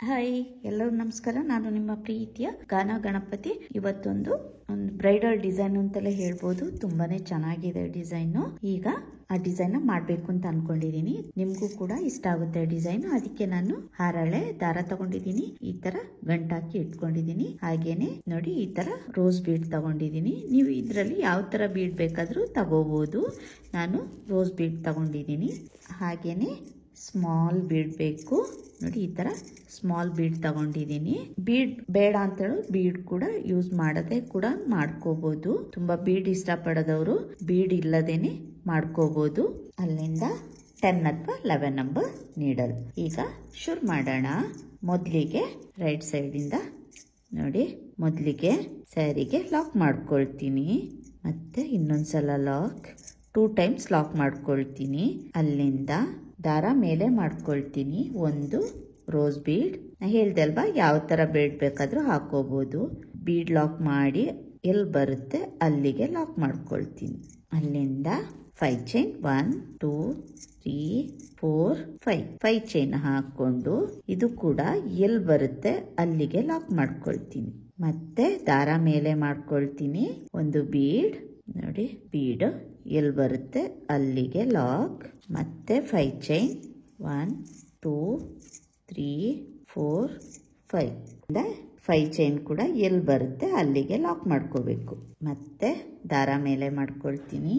Hi, ಎಲ್ಲರೂ ನಮಸ್ಕಾರ. ನಾನು ನಿಮ್ಮ ಪ್ರೀತಿಯ ಗಾನ ಗಣಪತಿ. ಇವತ್ತೊಂದು ಬ್ರೈಡಲ್ ಡಿಸೈನ್ ಅಂತಲೇ ಹೇಳ್ಬೋದು. ತುಂಬಾನೇ ಚೆನ್ನಾಗಿದೆ ಡಿಸೈನು. ಈಗ ಆ ಡಿಸೈನ್ ಮಾಡಬೇಕು ಅಂತ ಅನ್ಕೊಂಡಿದೀನಿ. ನಿಮ್ಗೂ ಕೂಡ ಇಷ್ಟ ಆಗುತ್ತೆ ಡಿಸೈನ್. ಅದಕ್ಕೆ ನಾನು ಹಾರಳೆ ದಾರ ತಗೊಂಡಿದ್ದೀನಿ, ಈ ತರ ಗಂಟಾಕಿ ಇಟ್ಕೊಂಡಿದೀನಿ. ಹಾಗೇನೆ ನೋಡಿ, ಈ ತರ ರೋಸ್ ಬೀಡ್ ತಗೊಂಡಿದೀನಿ. ನೀವು ಇದ್ರಲ್ಲಿ ಯಾವ ತರ ಬೀಡ್ ಬೇಕಾದ್ರೂ ತಗೋಬಹುದು. ನಾನು ರೋಸ್ ಬೀಡ್ ತಗೊಂಡಿದ್ದೀನಿ. ಹಾಗೇನೆ ಸ್ಮಾಲ್ ಬೀಡ್ ಬೇಕು ನೋಡಿ, ಈ ತರ ಸ್ಮಾಲ್ ಬೀಡ್ ತಗೊಂಡಿದ್ದೀನಿ. ಬೀಡ್ ಬೇಡ ಅಂತ ಹೇಳಿ ಬೀಡ್ ಕೂಡ ಯೂಸ್ ಮಾಡದೆ ಕೂಡ ಮಾಡ್ಕೋಬಹುದು. ತುಂಬಾ ಬೀಡ್ ಇಷ್ಟ ಪಡೋದವರು ಬೀಡ್ ಇಲ್ಲದೇನೆ ಮಾಡ್ಕೋಬಹುದು. ಅಲ್ಲಿಂದ 10 ಅಥವಾ 11 ನಂಬರ್ ನೀಡಲ್. ಈಗ ಶುರು ಮಾಡೋಣ. ಮೊದಲಿಗೆ ರೈಟ್ ಸೈಡ್ ಇಂದ ನೋಡಿ, ಮೊದಲಿಗೆ ಸ್ಯಾರಿಗೆ ಲಾಕ್ ಮಾಡ್ಕೊಳ್ತೀನಿ. ಮತ್ತೆ ಇನ್ನೊಂದ್ಸಲ ಲಾಕ್ 2 ಟೈಮ್ಸ್ ಲಾಕ್ ಮಾಡ್ಕೊಳ್ತೀನಿ. ಅಲ್ಲಿಂದ ದಾರ ಮೇಲೆ ಮಾಡ್ಕೊಳ್ತೀನಿ. ಒಂದು ರೋಸ್ ಬೀಡ್, ನಾ ಹೇಳ್ದೆ ಅಲ್ವಾ, ಯಾವ ತರ ಬೀಡ್ ಬೇಕಾದ್ರೂ ಹಾಕೋಬಹುದು. ಬೀಡ್ ಲಾಕ್ ಮಾಡಿ ಎಲ್ಲಿ ಬರುತ್ತೆ ಅಲ್ಲಿಗೆ ಲಾಕ್ ಮಾಡ್ಕೊಳ್ತೀನಿ. ಅಲ್ಲಿಂದ 5 ಚೈನ್ 1 2 3 4 5 ಚೈನ್ ಹಾಕೊಂಡು ಇದು ಕೂಡ ಎಲ್ಲಿ ಬರುತ್ತೆ ಅಲ್ಲಿಗೆ ಲಾಕ್ ಮಾಡ್ಕೊಳ್ತೀನಿ. ಮತ್ತೆ ದಾರ ಮೇಲೆ ಮಾಡ್ಕೊಳ್ತೀನಿ. ಒಂದು ಬೀಡ್ ನೋಡಿ, ಬೀಡ್ ಎಲ್ಲಿ ಬರುತ್ತೆ ಅಲ್ಲಿಗೆ ಲಾಕ್. ಮತ್ತೆ 5 ಚೈನ್ 1 2 3 4 5 ಚೈನ್ ಕೂಡ ಎಲ್ಲಿ ಬರುತ್ತೆ ಅಲ್ಲಿಗೆ ಲಾಕ್ ಮಾಡ್ಕೋಬೇಕು. ಮತ್ತೆ ದಾರ ಮೇಲೆ ಮಾಡ್ಕೊಳ್ತೀನಿ.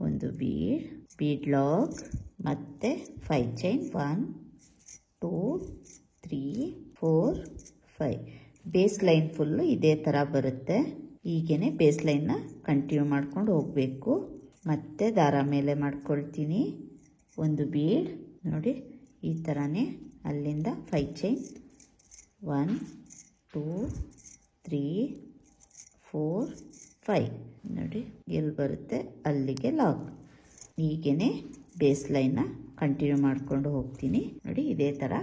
ಒಂದು ಬೀಡ್ ಲಾಕ್. ಮತ್ತೆ 5 ಚೈನ್ 1 2 3 4 5. ಬೇಸ್ ಲೈನ್ ಫುಲ್ಲು ಇದೇ ತರ ಬರುತ್ತೆ. ಹೀಗೇನೆ ಬೇಸ್ ಲೈನ್ನ ಕಂಟಿನ್ಯೂ ಮಾಡ್ಕೊಂಡು ಹೋಗಬೇಕು. ಮತ್ತೆ ದಾರ ಮೇಲೆ ಮಾಡ್ಕೊಳ್ತೀನಿ. ಒಂದು ಬೀಡ್ ನೋಡಿ, ಈ ಥರನೇ ಅಲ್ಲಿಂದ 5 ಚೈನ್ 1 2 3 4 5 ನೋಡಿ, ಎಲ್ಲಿ ಬರುತ್ತೆ ಅಲ್ಲಿಗೆ ಲಾಕ್. ಹೀಗೇನೆ ಬೇಸ್ ಲೈನ್ನ ಕಂಟಿನ್ಯೂ ಮಾಡ್ಕೊಂಡು ಹೋಗ್ತೀನಿ. ನೋಡಿ, ಇದೇ ಥರ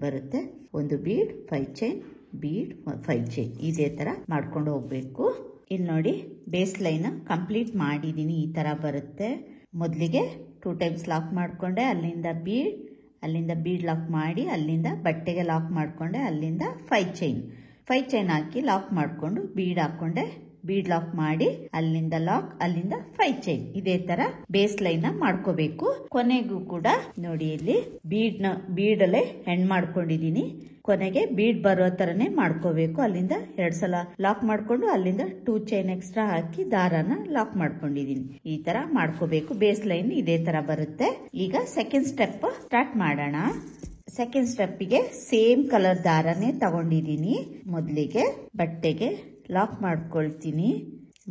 ಬರುತ್ತೆ. ಒಂದು ಬೀಡ್ 5 ಚೈನ್ ಬೀಡ್ 5 ಚೈನ್ ಇದೇ ಥರ ಮಾಡ್ಕೊಂಡು ಹೋಗಬೇಕು. ಇಲ್ಲಿ ನೋಡಿ, ಬೇಸ್ ಲೈನ್ ಕಂಪ್ಲೀಟ್ ಮಾಡಿದ್ದೀನಿ. ಈ ತರ ಬರುತ್ತೆ. ಮೊದಲಿಗೆ 2 ಟೈಮ್ಸ್ ಲಾಕ್ ಮಾಡ್ಕೊಂಡೆ, ಅಲ್ಲಿಂದ ಬೀಡ್ ಲಾಕ್ ಮಾಡಿ, ಅಲ್ಲಿಂದ ಬಟ್ಟೆಗೆ ಲಾಕ್ ಮಾಡ್ಕೊಂಡೆ, ಅಲ್ಲಿಂದ 5 ಚೈನ್ ಹಾಕಿ ಲಾಕ್ ಮಾಡ್ಕೊಂಡು ಬೀಡ್ ಹಾಕೊಂಡೆ, ಬೀಡ್ ಲಾಕ್ ಮಾಡಿ, ಅಲ್ಲಿಂದ ಲಾಕ್, ಅಲ್ಲಿಂದ 5 ಚೈನ್ ಇದೇ ತರ ಬೇಸ್ ಲೈನ್ ಮಾಡ್ಕೋಬೇಕು. ಕೊನೆಗೂ ಕೂಡ ನೋಡಿ, ಇಲ್ಲಿ ಬೀಡಲ್ಲೇ ಹೆಣ್ ಮಾಡ್ಕೊಂಡಿದೀನಿ. ಕೊನೆಗೆ ಬೀಡ್ ಬರೋ ತರನೇ ಮಾಡ್ಕೋಬೇಕು. ಅಲ್ಲಿಂದ 2 ಸಲ ಲಾಕ್ ಮಾಡ್ಕೊಂಡು, ಅಲ್ಲಿಂದ 2 ಚೈನ್ ಎಕ್ಸ್ಟ್ರಾ ಹಾಕಿ ದಾರನ ಲಾಕ್ ಮಾಡ್ಕೊಂಡಿದೀನಿ. ಈ ತರ ಮಾಡ್ಕೋಬೇಕು. ಬೇಸ್ ಲೈನ್ ಇದೇ ತರ ಬರುತ್ತೆ. ಈಗ ಸೆಕೆಂಡ್ ಸ್ಟೆಪ್ ಸ್ಟಾರ್ಟ್ ಮಾಡೋಣ. ಸೆಕೆಂಡ್ ಸ್ಟೆಪ್ಗೆ ಸೇಮ್ ಕಲರ್ ದಾರನೇ ತಗೊಂಡಿದೀನಿ. ಮೊದಲಿಗೆ ಬಟ್ಟೆಗೆ ಲಾಕ್ ಮಾಡ್ಕೊಳ್ತೀನಿ.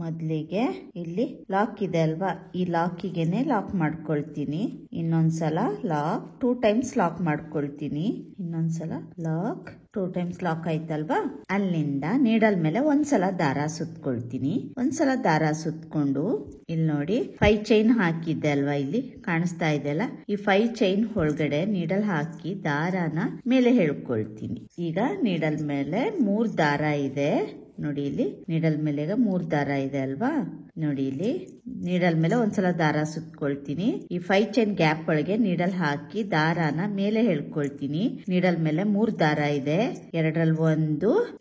ಮೊದಲಿಗೆ ಇಲ್ಲಿ ಲಾಕ್ ಇದೆ ಅಲ್ವಾ, ಈ ಲಾಕಿಗೆನೆ ಲಾಕ್ ಮಾಡ್ಕೊಳ್ತೀನಿ. ಇನ್ನೊಂದ್ಸಲ ಲಾಕ್ 2 ಟೈಮ್ಸ್ ಲಾಕ್ ಮಾಡ್ಕೊಳ್ತೀನಿ. ಇನ್ನೊಂದ್ಸಲ ಲಾಕ್ 2 ಟೈಮ್ಸ್ ಲಾಕ್ ಆಯ್ತಲ್ವಾ. ಅಲ್ಲಿಂದ ನೀಡಲ್ ಮೇಲೆ ಒಂದ್ಸಲ ದಾರ ಸುತ್ಕೊಳ್ತೀನಿ. ಒಂದ್ಸಲ ದಾರ ಸುತ್ಕೊಂಡು ಇಲ್ಲಿ ನೋಡಿ 5 ಚೈನ್ ಹಾಕಿದ್ದೆ ಅಲ್ವಾ, ಇಲ್ಲಿ ಕಾಣಿಸ್ತಾ ಇದೆಯಲ್ಲ, ಈ 5 ಚೈನ್ ಒಳಗಡೆ ನೀಡಲ್ ಹಾಕಿ ದಾರಾನ ಮೇಲೆ ಹೇಳ್ಕೊಳ್ತೀನಿ. ಈಗ ನೀಡಲ್ ಮೇಲೆ 3 ದಾರ ಇದೆ ನೋಡಿ. ಇಲ್ಲಿ ನೀಡಲ್ ಮೇಲೆ 3 ದಾರ ಇದೆ ಅಲ್ವಾ. ನೋಡಿ, ಇಲ್ಲಿ ನೀಡಲ್ ಮೇಲೆ ಒಂದ್ಸಲ ದಾರ ಸುತ್ಕೊಳ್ತೀನಿ. ಈ 5 ಚೈನ್ ಗ್ಯಾಪ್ ಒಳಗೆ ನೀಡಲ್ ಹಾಕಿ ದಾರಾನ ಮೇಲೆ ಹೇಳ್ಕೊಳ್ತೀನಿ. ನೀಡಲ್ ಮೇಲೆ 3 ದಾರ ಇದೆ, 2ರಲ್ಲಿ 1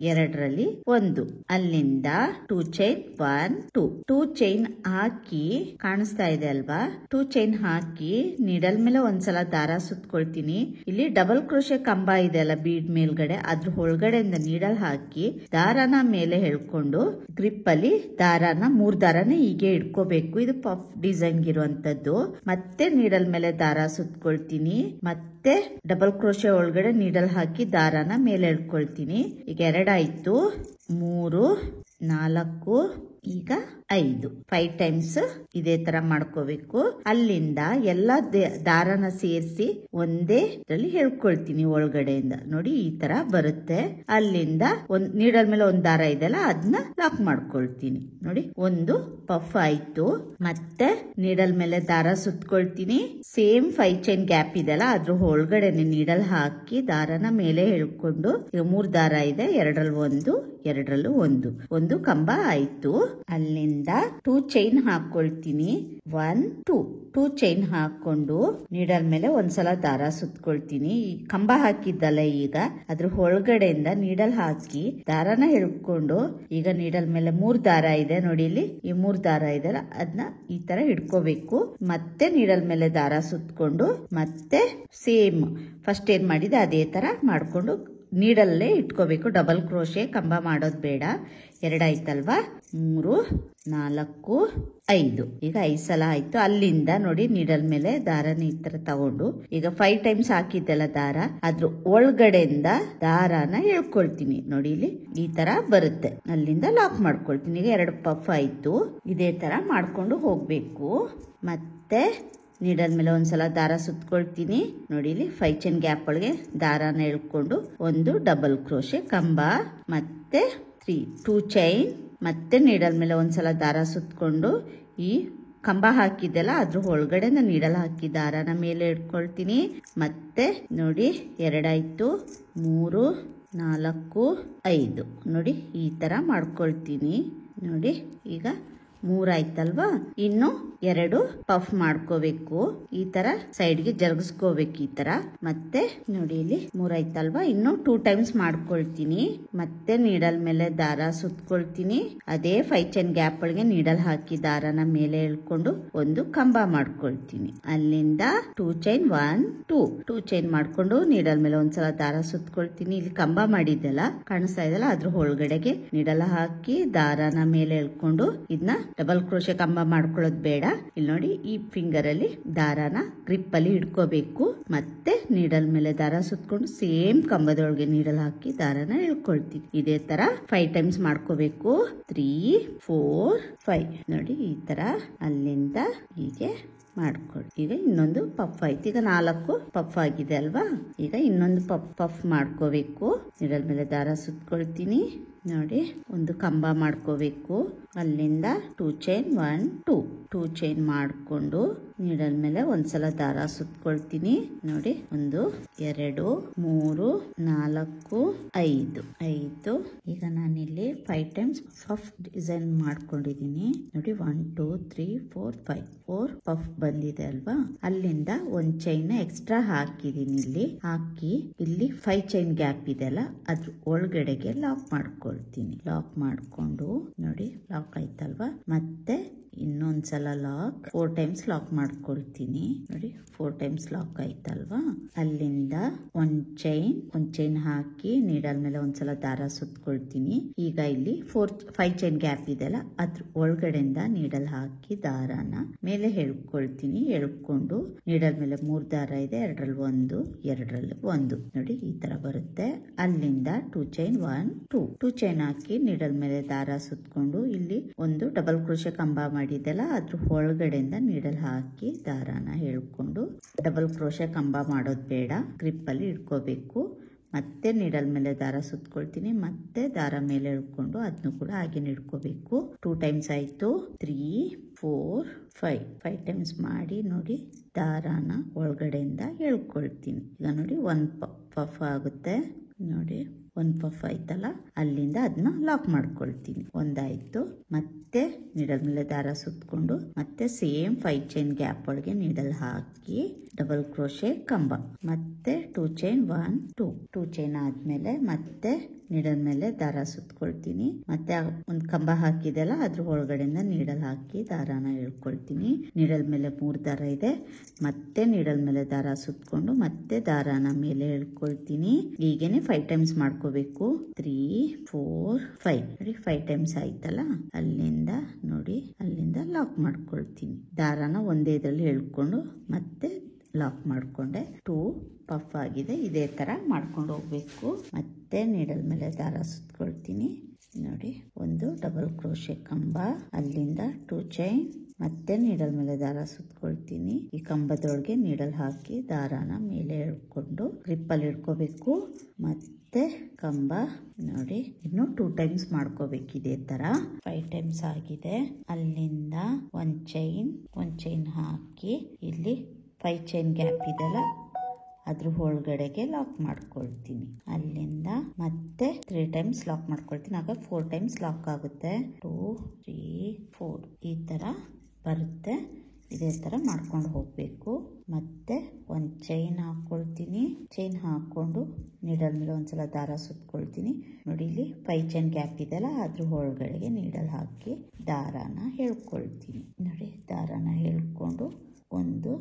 2ರಲ್ಲಿ 1. ಅಲ್ಲಿಂದ 2 ಚೈನ್ 1 2 ಚೈನ್ ಹಾಕಿ, ಕಾಣಿಸ್ತಾ ಇದೆ ಅಲ್ವಾ, 2 ಚೈನ್ ಹಾಕಿ ನೀಡಲ್ ಮೇಲೆ ಒಂದ್ಸಲ ದಾರ ಸುತ್ಕೊಳ್ತೀನಿ. ಇಲ್ಲಿ ಡಬಲ್ ಕ್ರೋಶೆ ಕಂಬ ಇದೆ ಅಲ್ಲ ಬೀಡ್ ಮೇಲ್ಗಡೆ, ಅದ್ರ ಒಳಗಡೆಯಿಂದ ನೀಡಲ್ ಹಾಕಿ ದಾರಾನ ಮೇಲೆ ಹೇಳ್ಕೊಂಡು ಗ್ರಿಪ್ ಅಲ್ಲಿ ದಾರಾನ 3 ದಾರನ ಹೀಗೆ ಇಟ್ಕೋಬೇಕು. ಇದು ಪಫ್ ಡಿಸೈನ್ ಇರುವಂತದ್ದು. ಮತ್ತೆ ನೀಡಲ್ ಮೇಲೆ ದಾರ ಸುತ್ಕೊಳ್ತೀನಿ. ಮತ್ತೆ ಡಬಲ್ ಕ್ರೋಶೆ ಒಳಗಡೆ ನೀಡಲ್ ಹಾಕಿ ದಾರಾನ ಮೇಲೆ ಎಳ್ಕೊಳ್ತೀನಿ. ಈಗ 2 ಆಯ್ತು, 3 4 ಈಗ 5 ಟೈಮ್ಸ್ ಇದೇ ತರ ಮಾಡ್ಕೋಬೇಕು. ಅಲ್ಲಿಂದ ಎಲ್ಲಾ ದಾರನ ಸೇರಿಸಿ ಒಂದೇ ಇದ್ರಲ್ಲಿ ಹೇಳ್ಕೊಳ್ತೀನಿ ಒಳಗಡೆಯಿಂದ. ನೋಡಿ, ಈ ತರ ಬರುತ್ತೆ. ಅಲ್ಲಿಂದ ನೀಡಲ್ ಮೇಲೆ 1 ದಾರ ಇದೆಲ್ಲ, ಅದನ್ನ ಲಾಕ್ ಮಾಡ್ಕೊಳ್ತೀನಿ. ನೋಡಿ, ಒಂದು ಪಫ್ ಆಯ್ತು. ಮತ್ತೆ ನೀಡಲ್ ಮೇಲೆ ದಾರ ಸುತ್ಕೊಳ್ತೀನಿ. ಸೇಮ್ 5 ಚೈನ್ ಗ್ಯಾಪ್ ಇದೆಲ್ಲ, ಅದ್ರ ಒಳಗಡೆನೆ ನೀಡಲ್ ಹಾಕಿ ದಾರನ ಮೇಲೆ ಹೇಳ್ಕೊಂಡು, ಈಗ 3 ದಾರ ಇದೆ, 2ರಲ್ಲಿ 1 2ರಲ್ಲೂ 1 ಒಂದು ಕಂಬ ಆಯ್ತು. ಅಲ್ಲಿಂದ 2 ಚೈನ್ ಹಾಕೊಳ್ತೀನಿ. 1 2 ಚೈನ್ ಹಾಕೊಂಡು ನೀಡಲ್ ಮೇಲೆ ಒಂದ್ಸಲ ದಾರ ಸುತ್ಕೊಳ್ತೀನಿ. ಈ ಕಂಬ ಹಾಕಿದ್ದಲ್ಲ, ಈಗ ಅದ್ರ ಒಳಗಡೆಯಿಂದ ನೀಡಲ್ ಹಾಕಿ ದಾರನ ಹಿಡ್ಕೊಂಡು, ಈಗ ನೀಡಲ್ ಮೇಲೆ 3 ದಾರ ಇದೆ ನೋಡಿ, ಇಲ್ಲಿ ಈ 3 ದಾರ ಇದೆಲ್ಲ ಅದನ್ನ ಈ ತರ ಹಿಡ್ಕೋಬೇಕು. ಮತ್ತೆ ನೀಡಲ್ ಮೇಲೆ ದಾರ ಸುತ್ಕೊಂಡು ಮತ್ತೆ ಸೇಮ್ ಫಸ್ಟ್ ಏನ್ ಮಾಡಿದೆ ಅದೇ ತರ ಮಾಡ್ಕೊಂಡು ನೀಡಲ್ಲೇ ಇಟ್ಕೋಬೇಕು. ಡಬಲ್ ಕ್ರೋಶೆ ಕಂಬ ಮಾಡೋದು ಬೇಡ. 2 ಆಯ್ತಲ್ವಾ, 3 4 5. ಈಗ 5 ಸಲ ಆಯ್ತು. ಅಲ್ಲಿಂದ ನೋಡಿ ನೀಡಲ್ ಮೇಲೆ ದಾರನ ಈ ತರ ತಗೊಂಡು, ಈಗ 5 ಟೈಮ್ಸ್ ಹಾಕಿದ್ದೆಲ್ಲ ದಾರ, ಅದ್ರ ಒಳಗಡೆಯಿಂದ ದಾರಾನ ಎಳ್ಕೊಳ್ತೀನಿ. ನೋಡಿ ಇಲ್ಲಿ ಈ ತರ ಬರುತ್ತೆ. ಅಲ್ಲಿಂದ ಲಾಕ್ ಮಾಡ್ಕೊಳ್ತೀನಿ. ಈಗ 2 ಪಫ್ ಆಯ್ತು. ಇದೇ ತರ ಮಾಡ್ಕೊಂಡು ಹೋಗ್ಬೇಕು. ಮತ್ತೆ ನೀಡಲ್ ಮೇಲೆ ಒಂದ್ಸಲ ದಾರ ಸುತ್ಕೊಳ್ತೀನಿ. ನೋಡಿ ಇಲ್ಲಿ 5 ಚೈನ್ ಗ್ಯಾಪ್ ಒಳಗೆ ದಾರಾನ ಎಳ್ಕೊಂಡು ಒಂದು ಡಬಲ್ ಕ್ರೋಶೆ ಕಂಬ, ಮತ್ತೆ 2 ಚೈನ್, ಮತ್ತೆ ನೀಡಲ್ ಮೇಲೆ ಒಂದ್ಸಲ ದಾರ ಸುತ್ಕೊಂಡು ಈ ಕಂಬ ಹಾಕಿದ್ದೆಲ್ಲ ಅದ್ರ ಒಳಗಡೆ ನೀಡಲ್ ಹಾಕಿ ದಾರಾನ ಮೇಲೆ ಇಟ್ಕೊಳ್ತೀನಿ. ಮತ್ತೆ ನೋಡಿ 2 ಆಯ್ತು, 3 4 5. ನೋಡಿ ಈ ತರ ಮಾಡ್ಕೊಳ್ತೀನಿ. ನೋಡಿ ಈಗ 3 ಆಯ್ತಲ್ವಾ, ಇನ್ನು 2 ಪಫ್ ಮಾಡ್ಕೋಬೇಕು. ಈ ತರ ಸೈಡ್ಗೆ ಜರುಗಿಸ್ಕೋಬೇಕು ಈ ತರ. ಮತ್ತೆ ನೋಡಿ ಇಲ್ಲಿ 3 ಆಯ್ತಲ್ವಾ, ಇನ್ನು 2 ಟೈಮ್ಸ್ ಮಾಡ್ಕೊಳ್ತೀನಿ. ಮತ್ತೆ ನೀಡಲ್ ಮೇಲೆ ದಾರ ಸುತ್ಕೊಳ್ತೀನಿ. ಅದೇ 5 ಚೈನ್ ಗ್ಯಾಪ್ ಒಳಗೆ ನೀಡಲ್ ಹಾಕಿ ದಾರನ ಮೇಲೆ ಎಳ್ಕೊಂಡು ಒಂದು ಕಂಬ ಮಾಡ್ಕೊಳ್ತೀನಿ. ಅಲ್ಲಿಂದ 2 ಚೈನ್ 1 2 ಚೈನ್ ಮಾಡ್ಕೊಂಡು ನೀಡಲ್ ಮೇಲೆ ಒಂದ್ಸಲ ದಾರ ಸುತ್ಕೊಳ್ತೀನಿ. ಇಲ್ಲಿ ಕಂಬ ಮಾಡಿದ್ದೆಲ್ಲ ಕಾಣಿಸ್ತಾ ಇದೆಲ್ಲ, ಅದ್ರ ಒಳಗಡೆಗೆ ನೀಡಲ್ ಹಾಕಿ ದಾರನ ಮೇಲೆ ಎಳ್ಕೊಂಡು ಇದನ್ನ ಡಬಲ್ ಕ್ರೋಶೆ ಕಂಬ ಮಾಡ್ಕೊಳ್ಳೋದು ಬೇಡ. ಇಲ್ಲಿ ನೋಡಿ ಈ ಫಿಂಗರ್ ಅಲ್ಲಿ ದಾರಾನ ಗ್ರಿಪ್ ಅಲ್ಲಿ ಹಿಡ್ಕೋಬೇಕು. ಮತ್ತೆ ನೀಡಲ್ ಮೇಲೆ ದಾರ ಸುತ್ಕೊಂಡು ಸೇಮ್ ಕಂಬದೊಳಗೆ ನೀಡಲ್ ಹಾಕಿ ದಾರಾನ ಎಳ್ಕೊಳ್ತೀನಿ. ಇದೇ ತರ 5 ಟೈಮ್ಸ್ ಮಾಡ್ಕೋಬೇಕು. 3 4 5. ನೋಡಿ ಈ ತರ ಅಲ್ಲಿಂದ ಹೀಗೆ ಮಾಡ್ಕೊಳ್ಳಿ. ಈಗ ಇನ್ನೊಂದು ಪಫ್ ಆಯ್ತು. ಈಗ 4 ಪಫ್ ಆಗಿದೆ ಅಲ್ವಾ, ಈಗ ಇನ್ನೊಂದು ಪಫ್ ಮಾಡ್ಕೋಬೇಕು. ನೀಡಲ್ ಮೇಲೆ ದಾರ ಸುತ್ಕೊಳ್ತೀನಿ. ನೋಡಿ ಒಂದು ಕಂಬ ಮಾಡ್ಕೋಬೇಕು. ಅಲ್ಲಿಂದ 2 ಚೈನ್ 1 2 ಚೈನ್ ಮಾಡ್ಕೊಂಡು ನೀಡಲ್ ಮೇಲೆ ಒಂದ್ಸಲ ದಾರ ಸುತ್ಕೊಳ್ತೀನಿ. ನೋಡಿ 1 2 3 4 5. ಈಗ ನಾನಿಲ್ಲಿ 5 ಟೈಮ್ಸ್ ಪಫ್ ಡಿಸೈನ್ ಮಾಡ್ಕೊಂಡಿದೀನಿ. ನೋಡಿ 1 2 3 4 5 4 ಪಫ್ ಬಂದಿದೆ ಅಲ್ವಾ. ಅಲ್ಲಿಂದ 1 ಚೈನ್ ಎಕ್ಸ್ಟ್ರಾ ಹಾಕಿದೀನಿ. ಇಲ್ಲಿ ಹಾಕಿ ಇಲ್ಲಿ 5 ಚೈನ್ ಗ್ಯಾಪ್ ಇದೆ ಅಲ್ಲ, ಅದ್ರ ಒಳಗಡೆಗೆ ಲಾಕ್ ಮಾಡ್ಕೊಳ್ತೀನಿ. ಲಾಕ್ ಮಾಡ್ಕೊಂಡು ನೋಡಿ ಲಾಕ್ ಆಯ್ತಲ್ವಾ, ಮತ್ತೆ ಇನ್ನೊಂದ್ಸಲ ಲಾಕ್ 4 ಟೈಮ್ಸ್ ಲಾಕ್ ಮಾಡ್ಕೊಳ್ತೀನಿ. ನೋಡಿ 4 ಟೈಮ್ಸ್ ಲಾಕ್ ಆಯ್ತಲ್ವಾ. ಅಲ್ಲಿಂದ 1 ಚೈನ್ ಹಾಕಿ ನೀಡಲ್ ಮೇಲೆ ಒಂದ್ಸಲ ದಾರ ಸುತ್ಕೊಳ್ತೀನಿ. ಈಗ ಇಲ್ಲಿ 5 ಚೈನ್ ಗ್ಯಾಪ್ ಇದೆಲ್ಲ, ಅದ್ರ ಒಳಗಡೆಯಿಂದ ನೀಡಲ್ ಹಾಕಿ ದಾರಾನ ಮೇಲೆ ಎಳ್ಕೊಳ್ತೀನಿ. ಎಳ್ಕೊಂಡು ನೀಡಲ್ ಮೇಲೆ 3 ದಾರ ಇದೆ, 2ರಲ್ಲಿ 1 2ರಲ್ಲಿ 1. ನೋಡಿ ಈ ತರ ಬರುತ್ತೆ. ಅಲ್ಲಿಂದ 2 ಚೈನ್ 1 2 ಚೈನ್ ಹಾಕಿ ನೀಡಲ್ ಮೇಲೆ ದಾರ ಸುತ್ಕೊಂಡು ಇಲ್ಲಿ ಒಂದು ಡಬಲ್ ಕ್ರೋಶೆ ಕಂಬ ಮಾಡಿದ್ದೆಲ್ಲ ಅದ್ರ ಒಳಗಡೆಯಿಂದ ನೀಡಲ್ ಹಾಕಿ ದಾರಾನ ಹೇಳ್ಕೊಂಡು, ಡಬಲ್ ಕ್ರೋಶೆ ಕಂಬ ಮಾಡೋದು ಬೇಡ, ಗ್ರಿಪ್ ಅಲ್ಲಿ ಇಟ್ಕೋಬೇಕು. ಮತ್ತೆ ನೀಡಲ್ ಮೇಲೆ ದಾರ ಸುತ್ಕೊಳ್ತೀನಿ. ಮತ್ತೆ ದಾರ ಮೇಲೆ ಎಳ್ಕೊಂಡು ಅದನ್ನು ಕೂಡ ಹಾಗೆ ಇಟ್ಕೋಬೇಕು. 2 ಟೈಮ್ಸ್ ಆಯ್ತು. 3 4 5 ಟೈಮ್ಸ್ ಮಾಡಿ ನೋಡಿ ದಾರಾನ ಒಳಗಡೆಯಿಂದ ಎಳ್ಕೊಳ್ತೀನಿ. ಈಗ ನೋಡಿ 1 ಪಫ್ ಆಗುತ್ತೆ. ನೋಡಿ 1 ಪಫ್ ಆಯ್ತಲ್ಲ, ಅಲ್ಲಿಂದ ಅದನ್ನ ಲಾಕ್ ಮಾಡ್ಕೊಳ್ತೀನಿ. 1 ಆಯ್ತು. ಮತ್ತೆ ನೀಡಲ್ ಮೇಲೆ ದಾರ ಸುತ್ಕೊಂಡು ಮತ್ತೆ ಸೇಮ್ 5 ಚೈನ್ ಗ್ಯಾಪ್ ಒಳಗೆ ನೀಡಲ್ ಹಾಕಿ ಡಬಲ್ ಕ್ರೋಶೆ ಕಂಬ, ಮತ್ತೆ 2 ಚೈನ್ 1 2 ಚೈನ್ ಆದ್ಮೇಲೆ ಮತ್ತೆ ನೀಡಲ್ ಮೇಲೆ ದಾರ ಸುತ್ಕೊಳ್ತೀನಿ. ಮತ್ತೆ ಒಂದು ಕಂಬ ಹಾಕಿದೆಲ್ಲ ಅದ್ರ ಒಳಗಡೆಯಿಂದ ನೀಡಲ್ ಹಾಕಿ ದಾರಾನ ಎಳ್ಕೊಳ್ತೀನಿ. ನೀಡಲ್ ಮೇಲೆ 3 ದಾರ ಇದೆ, ಮತ್ತೆ ನೀಡಲ್ ಮೇಲೆ ದಾರ ಸುತ್ಕೊಂಡು ಮತ್ತೆ ದಾರಾನ ಮೇಲೆ ಎಳ್ಕೊಳ್ತೀನಿ. ಹೀಗೇನೆ 5 ಟೈಮ್ಸ್ ಮಾಡ್ಕೋಬೇಕು. 3 4 5 ನೋಡಿ 5 ಟೈಮ್ಸ್ ಆಯ್ತಲ್ಲ, ಅಲ್ಲಿಂದ ನೋಡಿ ಅಲ್ಲಿಂದ ಲಾಕ್ ಮಾಡ್ಕೊಳ್ತೀನಿ. ದಾರಾನ ಒಂದೇ ಇದರಲ್ಲಿ ಎಳ್ಕೊಂಡು ಮತ್ತೆ ಲಾಕ್ ಮಾಡ್ಕೊಂಡೆ. 2 ಪಫ್ ಆಗಿದೆ. ಇದೇ ತರ ಮಾಡ್ಕೊಂಡು ಹೋಗ್ಬೇಕು. ಮತ್ತೆ ನೀಡಲ್ ಮೇಲೆ ದಾರ ಸುತ್ಕೊಳ್ತೀನಿ. ನೋಡಿ ಒಂದು ಡಬಲ್ ಕ್ರೋಶೆ ಕಂಬ, ಅಲ್ಲಿಂದ 2 ಚೈನ್, ಮತ್ತೆ ನೀಡಲ್ ಮೇಲೆ ದಾರ ಸುತ್ಕೊಳ್ತೀನಿ. ಈ ಕಂಬದೊಳಗೆ ನೀಡಲ್ ಹಾಕಿ ದಾರಾನ ಮೇಲೆ ಎಳ್ಕೊಂಡು ಗ್ರಿಪ್ಪಲ್ಲಿ ಇಟ್ಕೋಬೇಕು. ಮತ್ತೆ ಕಂಬ ನೋಡಿ ಇನ್ನು 2 ಟೈಮ್ಸ್ ಮಾಡ್ಕೋಬೇಕು. ಇದೇ ತರ 5 ಟೈಮ್ಸ್ ಆಗಿದೆ. ಅಲ್ಲಿಂದ 1 ಚೈನ್ ಹಾಕಿ ಇಲ್ಲಿ 5 ಚೈನ್ ಗ್ಯಾಪ್ ಇದೆಲ್ಲ ಅದ್ರ ಒಳಗಡೆಗೆ ಲಾಕ್ ಮಾಡ್ಕೊಳ್ತೀನಿ. ಅಲ್ಲಿಂದ ಮತ್ತೆ 3 ಟೈಮ್ಸ್ ಲಾಕ್ ಮಾಡ್ಕೊಳ್ತೀನಿ. ಆಗ 4 ಟೈಮ್ಸ್ ಲಾಕ್ ಆಗುತ್ತೆ. 2 3 4 ಈ ತರ ಬರುತ್ತೆ. ಇದೇ ತರ ಮಾಡ್ಕೊಂಡು ಹೋಗ್ಬೇಕು. ಮತ್ತೆ ಒಂದು ಚೈನ್ ಹಾಕೊಳ್ತೀನಿ. ಚೈನ್ ಹಾಕೊಂಡು ನೀಡಲ್ ಮೇಲೆ ಒಂದ್ಸಲ ದಾರ ಸುತ್ಕೊಳ್ತೀನಿ. ನೋಡಿ ಇಲ್ಲಿ 5 ಚೈನ್ ಗ್ಯಾಪ್ ಇದೆಲ್ಲ, ಅದ್ರ ಒಳಗಡೆಗೆ ನೀಡಲ್ ಹಾಕಿ ದಾರಾನ ಹೇಳ್ಕೊಳ್ತೀನಿ. ನೋಡಿ ದಾರಾನ ಹೇಳ್ಕೊಂಡು ಒಂದು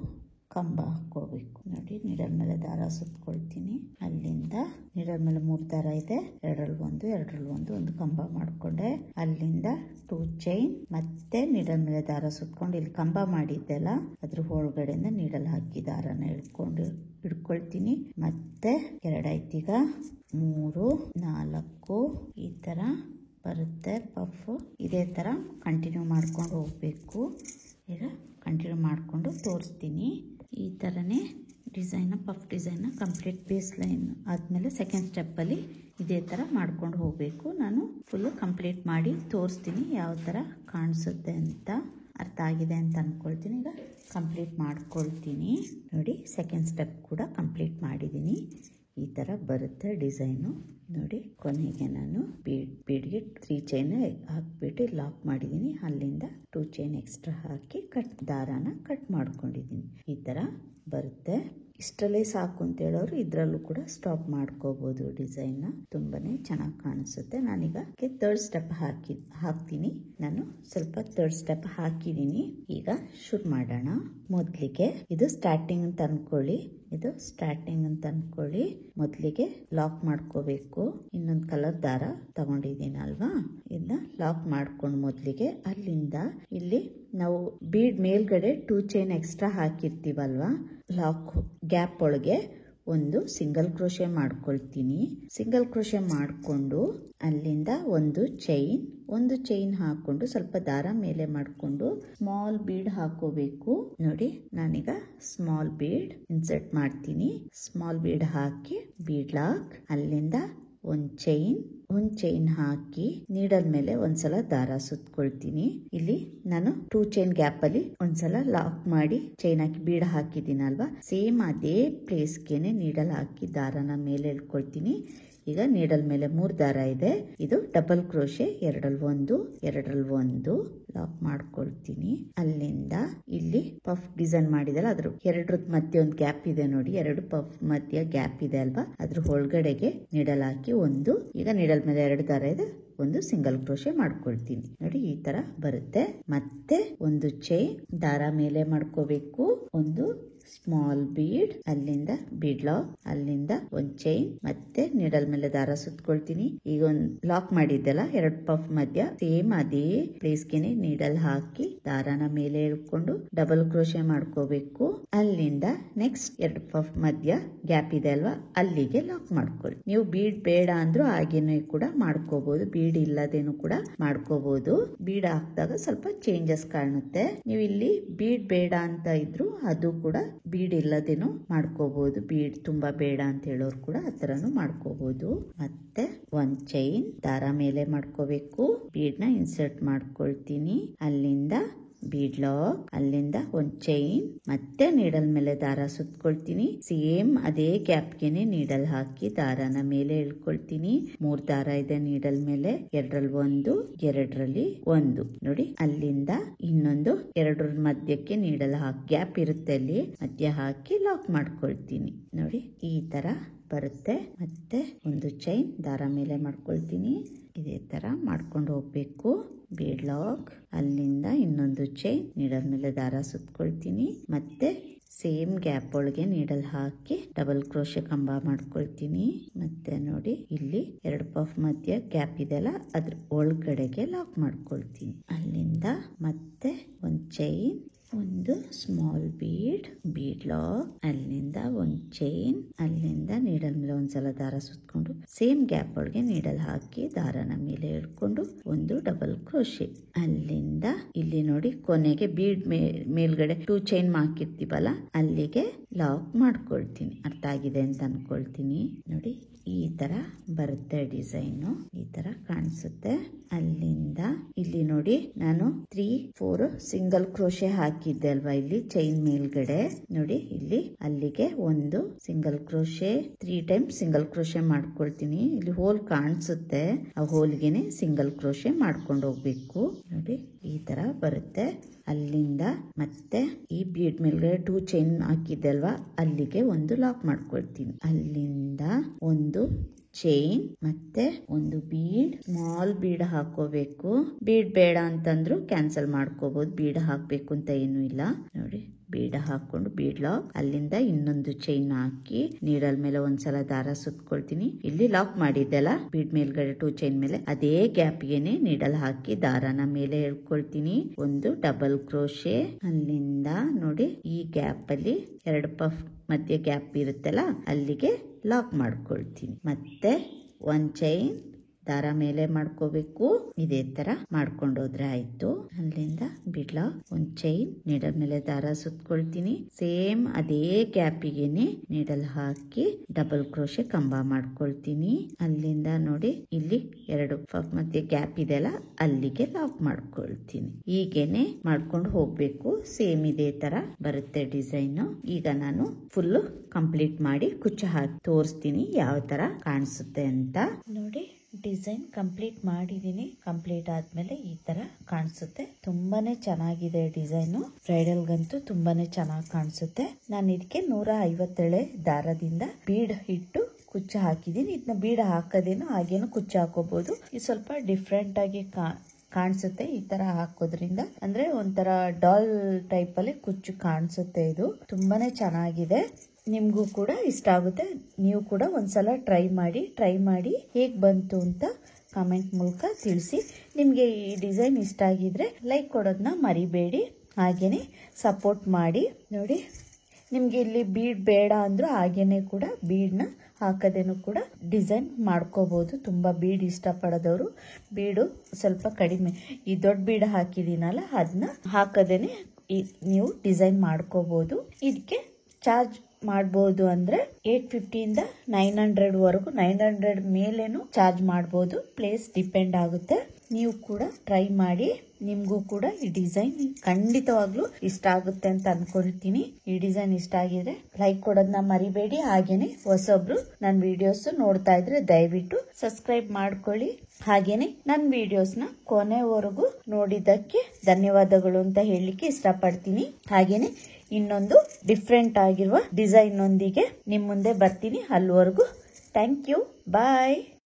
ಕಂಬ ಹಾಕೋಬೇಕು. ನೋಡಿ ನೀಡಲ್ ಮೇಲೆ ದಾರ ಸುತ್ಕೊಳ್ತೀನಿ. ಅಲ್ಲಿಂದ ನೀಡಲ್ ಮೇಲೆ 3 ದಾರ ಇದೆ, ಎರಡರಲ್ಲಿ ಒಂದು ಕಂಬ ಮಾಡ್ಕೊಂಡೆ. ಅಲ್ಲಿಂದ 2 ಚೈನ್ ಮತ್ತೆ ನೀಡಲ್ ಮೇಲೆ ದಾರ ಸುತ್ಕೊಂಡು ಇಲ್ಲಿ ಕಂಬ ಮಾಡಿದ್ದೆಲ್ಲ ಅದ್ರ ಒಳಗಡೆಯಿಂದ ನೀಡಲ್ ಹಾಕಿ ದಾರನ ಹಿಡ್ಕೊಳ್ತೀನಿ. ಮತ್ತೆ 2 ಆಯ್ತೀಗ, 3 4 ಈ ತರ ಬರುತ್ತೆ ಪಫ್. ಇದೇ ತರ ಕಂಟಿನ್ಯೂ ಮಾಡ್ಕೊಂಡು ಹೋಗ್ಬೇಕು. ಈಗ ಕಂಟಿನ್ಯೂ ಮಾಡಿಕೊಂಡು ತೋರಿಸ್ತೀನಿ. ಈ ಥರನೇ ಪಫ್ ಡಿಸೈನ್ನ ಕಂಪ್ಲೀಟ್ ಬೇಸ್ ಲೈನ್ ಆದಮೇಲೆ ಸೆಕೆಂಡ್ ಸ್ಟೆಪ್ಪಲ್ಲಿ ಇದೇ ಥರ ಮಾಡ್ಕೊಂಡು ಹೋಗಬೇಕು. ನಾನು ಫುಲ್ಲು ಕಂಪ್ಲೀಟ್ ಮಾಡಿ ತೋರಿಸ್ತೀನಿ ಯಾವ ಥರ ಕಾಣಿಸುತ್ತೆ ಅಂತ. ಅರ್ಥ ಆಗಿದೆ ಅಂತ ಅಂದ್ಕೊಳ್ತೀನಿ. ಈಗ ಕಂಪ್ಲೀಟ್ ಮಾಡ್ಕೊಳ್ತೀನಿ. ನೋಡಿ ಸೆಕೆಂಡ್ ಸ್ಟೆಪ್ ಕೂಡ ಕಂಪ್ಲೀಟ್ ಮಾಡಿದ್ದೀನಿ. ಈ ಥರ ಬರುತ್ತೆ ಡಿಸೈನು. ನೋಡಿ ಕೊನೆಗೆ ನಾನು ಬೀಡ್ಗೆ 3 ಚೈನ್ ಹಾಕ್ಬಿಟ್ಟು ಲಾಕ್ ಮಾಡಿದ್ದೀನಿ. ಅಲ್ಲಿಂದ 2 ಚೈನ್ ಎಕ್ಸ್ಟ್ರಾ ಹಾಕಿ ದಾರಾನ ಕಟ್ ಮಾಡ್ಕೊಂಡಿದ್ದೀನಿ. ಈ ಥರ ಬರುತ್ತೆ. ಇಷ್ಟರಲ್ಲೇ ಸಾಕು ಅಂತ ಹೇಳೋರು ಇದರಲ್ಲೂ ಕೂಡ ಸ್ಟಾಪ್ ಮಾಡ್ಕೋಬಹುದು. ಡಿಸೈನ್ನ ತುಂಬಾನೇ ಚೆನ್ನಾಗಿ ಕಾಣಿಸುತ್ತೆ. ನಾನೀಗ 3rd ಸ್ಟೆಪ್ ಹಾಕ್ತೀನಿ. ನಾನು ಸ್ವಲ್ಪ 3rd ಸ್ಟೆಪ್ ಹಾಕಿದ್ದೀನಿ. ಈಗ ಶುರು ಮಾಡೋಣ. ಮೊದಲಿಗೆ ಇದು ಸ್ಟಾರ್ಟಿಂಗ್ ಅಂತ ಅನ್ಕೊಳ್ಳಿ. ಮೊದಲಿಗೆ ಲಾಕ್ ಮಾಡ್ಕೋಬೇಕು. ಇನ್ನೊಂದು ಕಲರ್ ದಾರ ತಗೊಂಡಿದ್ದೀನಿ ಅಲ್ವಾ, ಇದನ್ನ ಲಾಕ್ ಮಾಡ್ಕೊಂಡು ಮೊದಲಿಗೆ ಅಲ್ಲಿಂದ ಇಲ್ಲಿ ನಾವು ಬೀಡ್ ಮೇಲ್ಗಡೆ 2 ಚೈನ್ ಎಕ್ಸ್ಟ್ರಾ ಹಾಕಿರ್ತೀವಲ್ವಾ, ಲಾಕ್ ಗ್ಯಾಪ್ ಒಳಗೆ ಒಂದು ಸಿಂಗಲ್ ಕ್ರೋಶೆ ಮಾಡ್ಕೊಳ್ತೀನಿ. ಸಿಂಗಲ್ ಕ್ರೋಶೆ ಮಾಡಿಕೊಂಡು ಅಲ್ಲಿಂದ ಒಂದು ಚೈನ್ ಹಾಕೊಂಡು ಸ್ವಲ್ಪ ದಾರ ಮೇಲೆ ಮಾಡಿಕೊಂಡು ಸ್ಮಾಲ್ ಬೀಡ್ ಹಾಕೋಬೇಕು. ನೋಡಿ ನಾನೀಗ ಸ್ಮಾಲ್ ಬೀಡ್ ಇನ್ಸರ್ಟ್ ಮಾಡ್ತೀನಿ. ಸ್ಮಾಲ್ ಬೀಡ್ ಹಾಕಿ ಬೀಡ್ ಲಾಕ್, ಅಲ್ಲಿಂದ ಒಂದು ಚೈನ್ ಹಾಕಿ ನೀಡಲ್ ಮೇಲೆ ಒಂದ್ಸಲ ದಾರ ಸುತ್ಕೊಳ್ತೀನಿ. ಇಲ್ಲಿ ನಾನು 2 ಚೈನ್ ಗ್ಯಾಪ್ ಅಲ್ಲಿ ಒಂದ್ಸಲ ಲಾಕ್ ಮಾಡಿ ಚೈನ್ ಹಾಕಿ ಬೀಡ್ ಹಾಕಿದ್ದೀನಲ್ವಾ, ಸೇಮ್ ಅದೇ ಪ್ಲೇಸ್ಗೆನೆ ನೀಡಲ್ ಹಾಕಿ ದಾರನ ಮೇಲೆ ಎಳ್ಕೊಳ್ತೀನಿ. ಈಗ ನೀಡಲ್ ಮೇಲೆ 3 ದಾರ ಇದೆ. ಇದು ಡಬಲ್ ಕ್ರೋಶೆ, ಎರಡರಲ್ಲಿ ಒಂದು ಲಾಕ್ ಮಾಡ್ಕೊಳ್ತೀನಿ. ಅಲ್ಲಿಂದ ಇಲ್ಲಿ ಪಫ್ ಡಿಸೈನ್ ಮಾಡಿದಲ್ಲ ಅದ್ರ ಎರಡರದ ಮಧ್ಯೆ ಒಂದು ಗ್ಯಾಪ್ ಇದೆ ನೋಡಿ, 2 ಪಫ್ ಮಧ್ಯ ಗ್ಯಾಪ್ ಇದೆ ಅಲ್ವಾ, ಅದ್ರ ಒಳಗಡೆಗೆ ನೀಡಲ್ ಹಾಕಿ ಈಗ ನೀಡಲ್ ಮೇಲೆ 2 ದಾರ ಇದೆ, ಒಂದು ಸಿಂಗಲ್ ಕ್ರೋಶೆ ಮಾಡ್ಕೊಳ್ತೀನಿ. ನೋಡಿ ಈ ತರ ಬರುತ್ತೆ. ಮತ್ತೆ ಒಂದು ಚೈನ್ ದಾರ ಮೇಲೆ ಮಾಡ್ಕೋಬೇಕು, ಒಂದು ಸ್ಮಾಲ್ ಬೀಡ್, ಅಲ್ಲಿಂದ ಬೀಡ್ ಲಾಕ್, ಅಲ್ಲಿಂದ ಒಂದು ಚೈನ್, ಮತ್ತೆ ನೀಡಲ್ ಮೇಲೆ ದಾರ ಸುತ್ಕೊಳ್ತೀನಿ. ಈಗ ಒಂದು ಲಾಕ್ ಮಾಡಿದ್ದೆಲ್ಲ 2 ಪಫ್ ಮಧ್ಯ ಸೇಮ್ ಅದೇ ಪ್ಲೇಸ್ಗೆನೆ ನೀಡಲ್ ಹಾಕಿ ದಾರನ ಮೇಲೆ ಎಳ್ಕೊಂಡು ಡಬಲ್ ಕ್ರೋಶೆ ಮಾಡ್ಕೋಬೇಕು. ಅಲ್ಲಿಂದ ನೆಕ್ಸ್ಟ್ 2 ಪಫ್ ಮಧ್ಯ ಗ್ಯಾಪ್ ಇದೆ ಅಲ್ವಾ, ಅಲ್ಲಿಗೆ ಲಾಕ್ ಮಾಡ್ಕೊಳ್ಳಿ. ನೀವು ಬೀಡ್ ಬೇಡ ಅಂದ್ರೂ ಹಾಗೇನೆ ಕೂಡ ಮಾಡ್ಕೋಬಹುದು, ಬೀಡ್ ಇಲ್ಲದೇನು ಕೂಡ ಮಾಡ್ಕೋಬಹುದು. ಬೀಡ್ ಹಾಕಿದಾಗ ಸ್ವಲ್ಪ ಚೇಂಜಸ್ ಕಾಣುತ್ತೆ. ನೀವು ಇಲ್ಲಿ ಬೀಡ್ ಬೇಡ ಅಂತ ಇದ್ರು ಅದು ಕೂಡ ಬೀಡ್ ಇಲ್ಲದೇನು ಮಾಡ್ಕೋಬಹುದು. ಬೀಡ್ ತುಂಬಾ ಬೇಡ ಅಂತ ಹೇಳೋರು ಕೂಡ ಆತರನು ಮಾಡ್ಕೋಬಹುದು. ಮತ್ತೆ ಒಂದ್ ಚೈನ್ ದಾರ ಮೇಲೆ ಮಾಡ್ಕೋಬೇಕು, ಬೀಡ್ ನ ಇನ್ಸರ್ಟ್ ಮಾಡ್ಕೊಳ್ತೀನಿ. ಅಲ್ಲಿಂದ ಬೀಡ್ ಲಾಕ್, ಅಲ್ಲಿಂದ ಒಂದ್ ಚೈನ್, ಮತ್ತೆ ನೀಡಲ್ ಮೇಲೆ ದಾರ ಸುತ್ಕೊಳ್ತೀನಿ. ಸೇಮ್ ಅದೇ ಗ್ಯಾಪ್ಗೆನೆ ನೀಡಲ್ ಹಾಕಿ ದಾರನ ಮೇಲೆ ಎಳ್ಕೊಳ್ತೀನಿ. 3 ದಾರ ಇದೆ ನೀಡಲ್ ಮೇಲೆ, ಎರಡರಲ್ಲಿ ಒಂದು ನೋಡಿ, ಅಲ್ಲಿಂದ ಇನ್ನೊಂದು 2 ಮಧ್ಯಕ್ಕೆ ನೀಡಲ್ ಹಾಕಿ ಗ್ಯಾಪ್ ಇರುತ್ತೆ ಅಲ್ಲಿ ಮಧ್ಯ ಹಾಕಿ ಲಾಕ್ ಮಾಡ್ಕೊಳ್ತೀನಿ. ನೋಡಿ ಈ ತರ ಬರುತ್ತೆ. ಮತ್ತೆ ಒಂದು ಚೈನ್ ದಾರ ಮೇಲೆ ಮಾಡ್ಕೊಳ್ತೀನಿ. ಇದೇ ತರ ಮಾಡ್ಕೊಂಡು ಹೋಗ್ಬೇಕು. ಬೀಡ್ ಲಾಕ್, ಅಲ್ಲಿಂದ ಇನ್ನೊಂದು ಚೈನ್, ನೀಡಲ್ ಮೇಲೆ ದಾರ ಸುತ್ಕೊಳ್ತೀನಿ. ಮತ್ತೆ ಸೇಮ್ ಗ್ಯಾಪ್ ಒಳಗೆ ನೀಡಲ್ ಹಾಕಿ ಡಬಲ್ ಕ್ರೋಶೆ ಕಂಬ ಮಾಡ್ಕೊಳ್ತೀನಿ. ಮತ್ತೆ ನೋಡಿ ಇಲ್ಲಿ 2 ಪಫ್ ಮಧ್ಯ ಗ್ಯಾಪ್ ಇದೆಲ್ಲ ಅದ್ರ ಒಳಗಡೆಗೆ ಲಾಕ್ ಮಾಡ್ಕೊಳ್ತೀನಿ. ಅಲ್ಲಿಂದ ಮತ್ತೆ ಒಂದು ಚೈನ್, ಒಂದು ಸ್ಮಾಲ್ ಬೀಡ್ ಲಾಕ್, ಅಲ್ಲಿಂದ ಒಂದು ಚೈನ್, ಅಲ್ಲಿಂದ ನೀಡಲ್ ಮೇಲೆ ಒಂದ್ಸಲ ದಾರ ಸುತ್ಕೊಂಡು ಸೇಮ್ ಗ್ಯಾಪ್ ಒಳಗೆ ನೀಡಲ್ ಹಾಕಿ ದಾರನ ಮೇಲೆ ಹಿಡ್ಕೊಂಡು ಒಂದು ಡಬಲ್ ಕ್ರೋಶೆ. ಅಲ್ಲಿಂದ ಇಲ್ಲಿ ನೋಡಿ ಕೊನೆಗೆ ಬೀಡ್ ಮೇಲ್ಗಡೆ 2 ಚೈನ್ ಹಾಕಿರ್ತೀವಲ್ಲ ಅಲ್ಲಿಗೆ ಲಾಕ್ ಮಾಡ್ಕೊಳ್ತೀನಿ. ಅರ್ಥ ಆಗಿದೆ ಅಂತ ಅನ್ಕೊಳ್ತೀನಿ. ನೋಡಿ ಈ ತರ ಬರುತ್ತೆ ಡಿಸೈನು. ಈ ತರ ಕಾಣಿಸುತ್ತೆ. ಅಲ್ಲಿಂದ ಇಲ್ಲಿ ನೋಡಿ, ನಾನು 3-4 ಸಿಂಗಲ್ ಕ್ರೋಶೆ ಹಾಕಿದ್ದೆ ಅಲ್ವಾ, ಇಲ್ಲಿ ಚೈನ್ ಮೇಲ್ಗಡೆ ನೋಡಿ, ಇಲ್ಲಿ ಅಲ್ಲಿಗೆ ಒಂದು single crochet 3 times single crochet ಮಾಡ್ಕೊಳ್ತೀನಿ. ಇಲ್ಲಿ ಹೋಲ್ ಕಾಣಿಸುತ್ತೆ, ಆ ಹೋಲ್ಗೆನೆ ಸಿಂಗಲ್ ಕ್ರೋಶೆ ಮಾಡ್ಕೊಂಡು ಹೋಗ್ಬೇಕು. ನೋಡಿ ಈ ತರ ಬರುತ್ತೆ. ಅಲ್ಲಿಂದ ಮತ್ತೆ ಈ ಬೀಡ್ ಮೇಲ್ಗಡೆ 2 ಚೈನ್ ಹಾಕಿದ್ದೆ ಅಲ್ವಾ, ಅಲ್ಲಿಗೆ ಒಂದು ಲಾಕ್ ಮಾಡ್ಕೊಳ್ತೀನಿ. ಅಲ್ಲಿಂದ ಒಂದು ಚೈನ್ ಮತ್ತೆ ಒಂದು ಬೀಡ್, ಸ್ಮಾಲ್ ಬೀಡ್ ಹಾಕೋಬೇಕು. ಬೀಡ್ ಬೇಡ ಅಂತಂದ್ರು ಕ್ಯಾನ್ಸಲ್ ಮಾಡ್ಕೋಬಹುದು, ಬೀಡ್ ಹಾಕ್ಬೇಕು ಅಂತ ಏನು ಇಲ್ಲ. ನೋಡಿ ಬೀಡ ಹಾಕೊಂಡು ಬೀಡ್ ಲಾಕ್, ಅಲ್ಲಿಂದ ಇನ್ನೊಂದು ಚೈನ್ ಹಾಕಿ ನೀಡಲ್ ಮೇಲೆ ಒಂದ್ಸಲ ದಾರ ಸುತ್ಕೊಳ್ತೀನಿ. ಇಲ್ಲಿ ಲಾಕ್ ಮಾಡಿದ್ದೆಲ್ಲ ಬೀಡ್ ಮೇಲ್ಗಡೆ 2 ಚೈನ್ ಮೇಲೆ, ಅದೇ ಗ್ಯಾಪ್ ಗೆನೆ ನೀಡಲ್ ಹಾಕಿ ದಾರನ ಮೇಲೆ ಎಳ್ಕೊಳ್ತೀನಿ. ಒಂದು ಡಬಲ್ ಕ್ರೋಶೆ, ಅಲ್ಲಿಂದ ನೋಡಿ ಈ ಗ್ಯಾಪ್ ಅಲ್ಲಿ 2 ಪಫ್ ಮಧ್ಯೆ ಗ್ಯಾಪ್ ಇರುತ್ತಲ್ಲ, ಅಲ್ಲಿಗೆ ಲಾಕ್ ಮಾಡ್ಕೊಳ್ತೀನಿ. ಮತ್ತೆ 1 ಚೈನ್ ದಾರ ಮೇಲೆ ಮಾಡ್ಕೋಬೇಕು. ಇದೇ ತರ ಮಾಡ್ಕೊಂಡೋದ್ರೆ ಆಯ್ತು. ಅಲ್ಲಿಂದ ಬಿಡ್ಲಾ 1 ಚೈನ್, ನೀಡಲ್ ಮೇಲೆ ದಾರ ಸುತ್ಕೊಳ್ತೀನಿ. ಸೇಮ್ ಅದೇ ಗ್ಯಾಪಿಗೆನೆ ನೀಡಲ್ ಹಾಕಿ ಡಬಲ್ ಕ್ರೋಶೆ ಕಂಬ ಮಾಡ್ಕೊಳ್ತೀನಿ. ಅಲ್ಲಿಂದ ನೋಡಿ ಇಲ್ಲಿ 2 ಪಫ್ ಮಧ್ಯೆ ಗ್ಯಾಪ್ ಇದೆಯಲ್ಲ, ಅಲ್ಲಿಗೆ ಲಾಕ್ ಮಾಡ್ಕೊಳ್ತೀನಿ. ಹೀಗೇನೆ ಮಾಡ್ಕೊಂಡು ಹೋಗ್ಬೇಕು. ಸೇಮ್ ಇದೇ ತರ ಬರುತ್ತೆ ಡಿಸೈನ್. ಈಗ ನಾನು ಫುಲ್ ಕಂಪ್ಲೀಟ್ ಮಾಡಿ ಕುಚ್ಚು ಹಾಕಿ ತೋರಿಸ್ತೀನಿ ಯಾವ ತರ ಕಾಣಿಸುತ್ತೆ ಅಂತ. ನೋಡಿ ಡಿಸೈನ್ ಕಂಪ್ಲೀಟ್ ಮಾಡಿದೀನಿ. ಕಂಪ್ಲೀಟ್ ಆದ್ಮೇಲೆ ಈ ತರ ಕಾಣಿಸುತ್ತೆ. ತುಂಬಾನೇ ಚೆನ್ನಾಗಿದೆ ಡಿಸೈನು. ಬ್ರೈಡಲ್ಗಂತೂ ತುಂಬಾನೇ ಚೆನ್ನಾಗಿ ಕಾಣಿಸುತ್ತೆ. ನಾನು ಇದಕ್ಕೆ 150 ದಾರದಿಂದ ಬೀಡ್ ಇಟ್ಟು ಕುಚ್ಚು ಹಾಕಿದೀನಿ. ಇದನ್ನ ಬೀಡ್ ಹಾಕೋದೇನು ಹಾಗೇನು ಕುಚ್ಚು ಹಾಕೋಬಹುದು. ಇದು ಸ್ವಲ್ಪ ಡಿಫ್ರೆಂಟ್ ಆಗಿ ಕಾಣಿಸುತ್ತೆ ಈ ತರ ಹಾಕೋದ್ರಿಂದ. ಅಂದ್ರೆ ಒಂಥರ ಡಾಲ್ ಟೈಪ್ ಅಲ್ಲಿ ಕುಚ್ಚು ಕಾಣಿಸುತ್ತೆ. ಇದು ತುಂಬಾನೇ ಚೆನ್ನಾಗಿದೆ. ನಿಮ್ಗೂ ಕೂಡ ಇಷ್ಟ ಆಗುತ್ತೆ. ನೀವು ಕೂಡ ಒಂದ್ಸಲ ಟ್ರೈ ಮಾಡಿ ಹೇಗ್ ಬಂತು ಅಂತ ಕಾಮೆಂಟ್ ಮೂಲಕ ತಿಳಿಸಿ. ನಿಮ್ಗೆ ಈ ಡಿಸೈನ್ ಇಷ್ಟ ಆಗಿದ್ರೆ ಲೈಕ್ ಕೊಡೋದನ್ನ ಮರಿಬೇಡಿ. ಹಾಗೇನೆ ಸಪೋರ್ಟ್ ಮಾಡಿ. ನೋಡಿ ನಿಮ್ಗೆ ಇಲ್ಲಿ ಬೀಡ್ ಬೇಡ ಅಂದ್ರೂ ಹಾಗೇನೆ ಕೂಡ ಬೀಡ್ನ ಹಾಕದೇನು ಕೂಡ ಡಿಸೈನ್ ಮಾಡ್ಕೋಬಹುದು. ತುಂಬಾ ಬೀಡ್ ಇಷ್ಟ ಪಡೋದವರು ಬೀಡು ಸ್ವಲ್ಪ ಕಡಿಮೆ, ಈ ದೊಡ್ಡ ಬೀಡ್ ಹಾಕಿದೀನಲ್ಲ ಅದನ್ನ ಹಾಕದೇನೆ ನೀವು ಡಿಸೈನ್ ಮಾಡ್ಕೋಬಹುದು. ಇದಕ್ಕೆ ಚಾರ್ಜ್ ಮಾಡಬಹುದು ಅಂದ್ರೆ 850 ಇಂದ 900 ವರೆಗೂ, 900 ಮೇಲೇನು ಚಾರ್ಜ್ ಮಾಡಬಹುದು. ಪ್ಲೇಸ್ ಡಿಪೆಂಡ್ ಆಗುತ್ತೆ. ನೀವು ಕೂಡ ಟ್ರೈ ಮಾಡಿ. ನಿಮ್ಗೂ ಕೂಡ ಈ ಡಿಸೈನ್ ಖಂಡಿತವಾಗ್ಲೂ ಇಷ್ಟ ಆಗುತ್ತೆ ಅಂತ ಅನ್ಕೊಳ್ತೀನಿ. ಈ ಡಿಸೈನ್ ಇಷ್ಟ ಆಗಿದ್ರೆ ಲೈಕ್ ಕೊಡೋದನ್ನ ಮರಿಬೇಡಿ. ಹಾಗೇನೆ ಹೊಸೊಬ್ರು ನನ್ನ ವಿಡಿಯೋಸ್ ನೋಡ್ತಾ ಇದ್ರೆ ದಯವಿಟ್ಟು ಸಬ್ಸ್ಕ್ರೈಬ್ ಮಾಡ್ಕೊಳ್ಳಿ. ಹಾಗೇನೆ ನನ್ನ ವಿಡಿಯೋಸ್ ನ ಕೊನೆವರೆಗೂ ನೋಡಿದ್ದಕ್ಕೆ ಧನ್ಯವಾದಗಳು ಅಂತ ಹೇಳಲಿಕ್ಕೆ ಇಷ್ಟಪಡ್ತೀನಿ. ಹಾಗೇನೆ ಇನ್ನೊಂದು ಡಿಫ್ರೆಂಟ್ ಆಗಿರುವ ಡಿಸೈನ್ ನೊಂದಿಗೆ ನಿಮ್ ಮುಂದೆ ಬರ್ತೀನಿ. ಅಲ್ಲಿವರೆಗೂ ಥ್ಯಾಂಕ್ ಯು, ಬಾಯ್.